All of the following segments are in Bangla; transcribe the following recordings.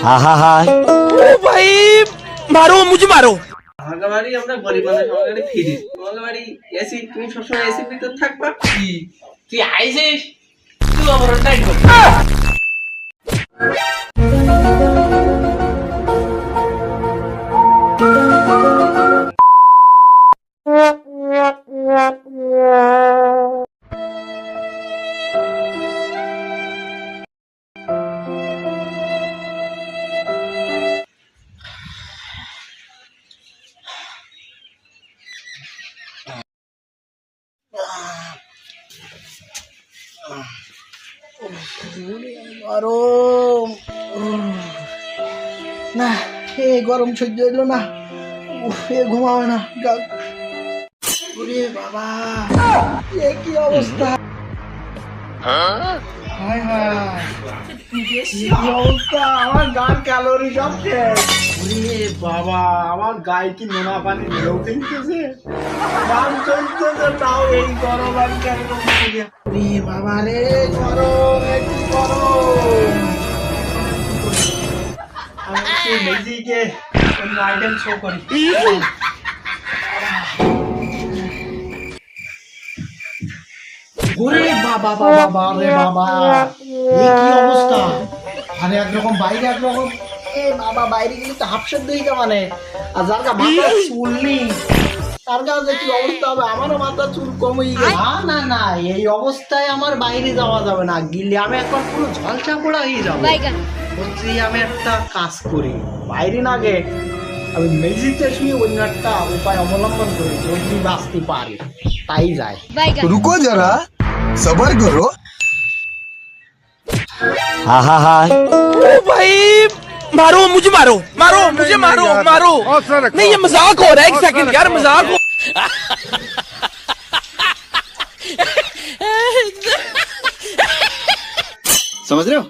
हाँ हाँ हाँ ओ भाई मारो मुझे मारो। আমাদের বাড়ি আমরা গরিব মানুষ, আমাদের বাড়ি ফ্রি। তোমাদের বাড়ি এসি, তুমি সবসময় এসির ভিতর থাকবা। তুই আইছিস, তুই আমার টাইট কর। গরম না, এ গরম সহ্য হইলো না। এ ঘুমাবে না। ওরে বাবা, এ কি অবস্থা! হায় হায়, কি অবস্থা! আমার গান ক্যালোরি সব শেষ। ওরে বাবা, আমার গায়ে কি নোনা পানি ঢেউ খেলতেছে। গান চলতেছে, তাও এই গরম আর কেন রে বাবা রে, গরম, একটু গরম। আমি একটু মেজিকে অন্য আইটেম শো করি। ওরে বাবা বাবা রে বাবা, এ কি অবস্থা! মানে একরকম বাইরে একরকম, এ বাবা বাইরে গেলে তো হাফ সেদ্ধ হয়ে যাবে। মানে আর যার গা মাথা চুল নেই তার কাছে কি অবস্থা হবে? আমারও মাথা চুল কম হয়ে গেছে। না না না, এই অবস্থায় আমার বাইরে যাওয়া যাবে না। গিলে আমি একবার পুরো ঝলসা পোড়া হয়ে যাবো। বলছি আমি একটা কাজ করি, বাইরে না গে আমি মেঝেতে শুয়ে অন্য একটা উপায় অবলম্বন করি, যদি বাঁচতে পারি তাই যায়। रुको जरा सबर करो। हाँ हाँ हाँ ओ भाई मारो मुझे मारो, मारो मुझे मारो, मारो। नहीं ये मजाक हो रहा है, एक सेकंड यार, मजाक हो। समझ रहे हो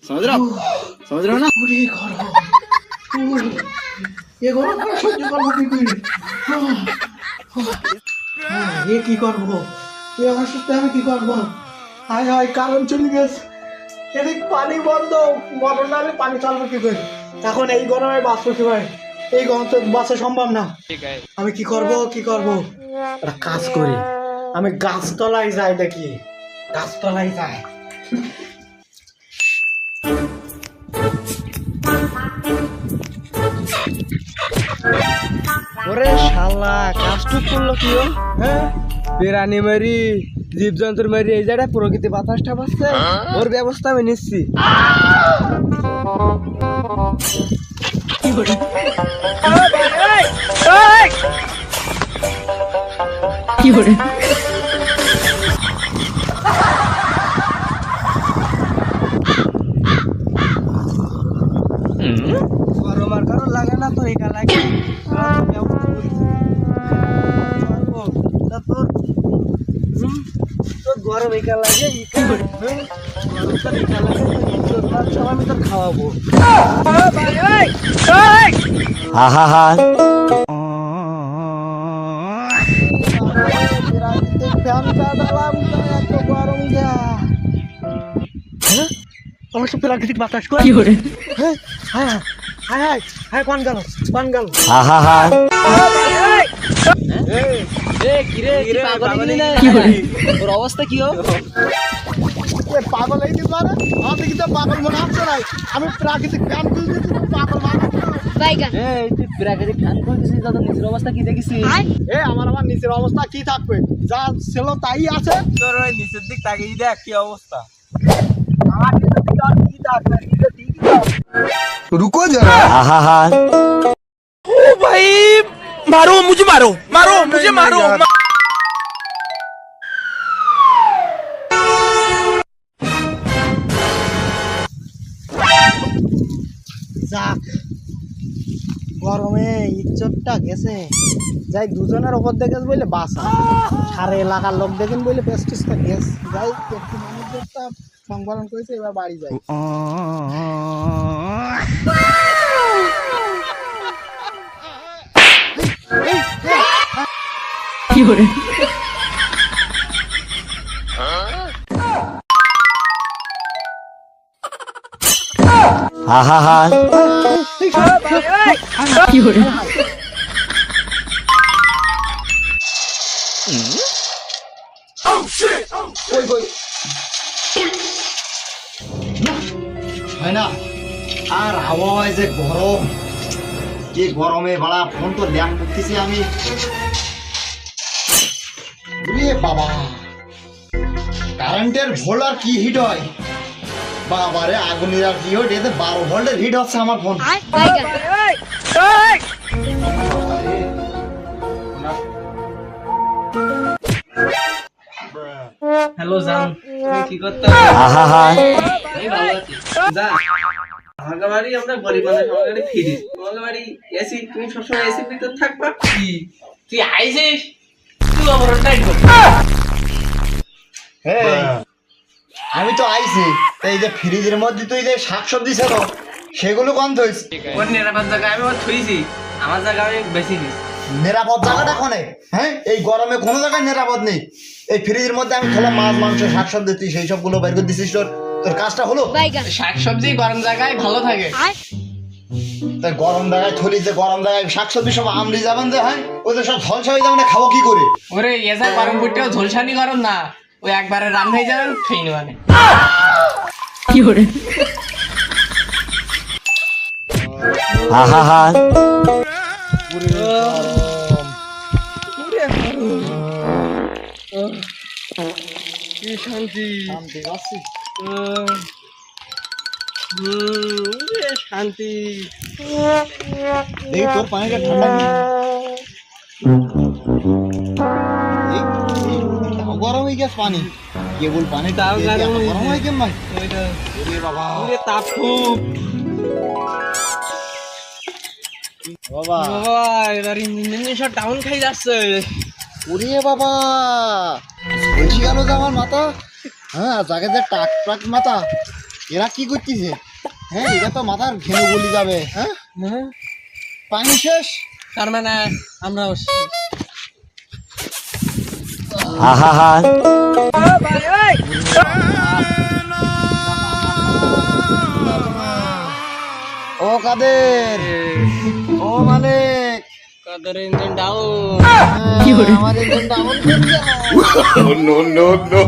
समझ रहे हो समझ रहे हो ना। ওরে গরম, এ গরম আমি সহ্য করবো কি করে? এ কি করবো? এ আমার সাথে আমি কি করবো? হায় হায়, কারণ চলে গেছে। এদিক পানি বন্ধ, বন্ধ না হলে পানি চালবো কি করে? এখন এই গরমে বাঁচবো কি ভাই? এই গরম তো বাঁচা সম্ভব না। আমি কি করবো কি করবো? একটা কাজ করি, আমি গাছতলায় যাই, দেখি গাছতলায় যাই। ওরে শালা, কাজটুক করলো কি ও? হ্যাঁ, প্রাণী মারি, জীবজন্তুর মারি, এই জায়গায় প্রকৃতি বাতাসটা পাচ্ছে, ওর ব্যবস্থা আমি নিচ্ছি। গরম আর কারণ লাগে না, তোর এটা লাগে। তোর গরম একা লাগে, আমি তোর খাওয়াবো। हाँ हाँ हाँ আমার সব প্রাকৃতিক বাতাস করে। হ্যাঁ হ্যাঁ হ্যাঁ হ্যাঁ, কোন গেল কোন গেল? हाँ हाँ हाँ তোর অবস্থা কি ও? পাগল হয়ে গেছে মানে? আমার দেখি তো পাগল মনে হচ্ছে না। আমি প্রাকৃতিক ফ্যান খুলছি, পাগল মানে? তুই প্রাকৃতিক ফ্যান খুলতেছিস, তোর নিজের অবস্থা কি দেখিস? আমার নিচের অবস্থা কি থাকবে? যা ছিল তাই আছে। তোর ওই নিচের দিক তাকিয়ে দেখ কি অবস্থা। আমার নিচের দিকে আর কি থাকবে? নিচে ঠিকই থাকবে। रुको जरा हाँ हाँ हाँ ओ भाई मारो मुझे मारो, मारो मुझे मारो। যাক, গরমে ইজ্জতটা গেছে। যাই দুজনের ওপর দেখেছ বলে বাসা, সারা এলাকার লোক দেখেন বলে পেস্টিসটা গেছে। যাই একটু মানুষটা সংবরণ করেছে, এবার বাড়ি যাই। কই কই হয় না আর আবহাওয়ায় যে গরম, কি গরমে বাড়া ফোন তো ল্যাপ করতেছি আমি। ওরে বাবা, কারেন্টের ভোল্ট আর কি হিট হয় বাবারে, আগুনের আর কি হয়, এতে 12 ভোল্টের হিট হচ্ছে আমার ফোন। হ্যালো জান, তুমি কি করতে? আমি ভালো আছি। যা, আমাদের বাড়ি আমরা গরিব মানুষ, আমাদের বাড়ি ফ্রিজ, তোমাদের বাড়ি এসি, তুমি সবসময় এসির ভিতর থাকবা। কি তুই আইছিস, তুই আমার টাইট কর। আমি তো আইছি, এই যে ফ্রিজের মধ্যে তুই যে শাকসবজি ছিল সেগুলো গন্ধ হয়েছে। ওর নিরাপদ জায়গায় আমি ওর থুইছি, আমার জায়গা আমি বেশি দিছি। নিরাপদ জায়গাটা কোনে? হ্যাঁ, এই গরমে কোনো জায়গায় নিরাপদ নেই। এই ফ্রিজের মধ্যে আমি খোলা মাছ মাংস শাকসবজি, তুই সেই সবগুলো বের করে দিছিস। তোর কাজটা হলো? শাকসবজি গরম জায়গায় ভালো থাকে। তাই গরম জায়গায় থলি, যে গরম জায়গায় শাকসবজি সব আমলি যাবেন যে, হ্যাঁ ওদের সব ঝলসা হয়ে যাবে না, খাবো কি করে? ওরে এসা গরম করতেও ঝলসানি গরম না, ওই একবারে রান হয়ে যাবে, খেয়ে নেবানে। কি শান্তি, শান্তি পাচ্ছি। শান্তি। দেখি তোর পানিটা ঠান্ডা কি? তাও গরম হয়ে গেছে পানি, কেবল পানি তাও গরম গরম হয় কেমন? বাবা তাপ খুব বাবা, বাবা, এবার ইঞ্জিন সব ডাউন খাই যাচ্ছে। ওরে বাবা, বলছি গেল যে আমার মাথা, হ্যাঁ যাকে যে টাক টাক মাথা, এরা কি করতেছে? হ্যাঁ, এটা তো মাথার ঘেনু বলি যাবে। হ্যাঁ, পানি শেষ, তার মানে আমরা ও কাদের, ও মালিক, কাদের ইঞ্জিন ডাউন। আমার ইঞ্জিন ডাউন করছে। no, no, no.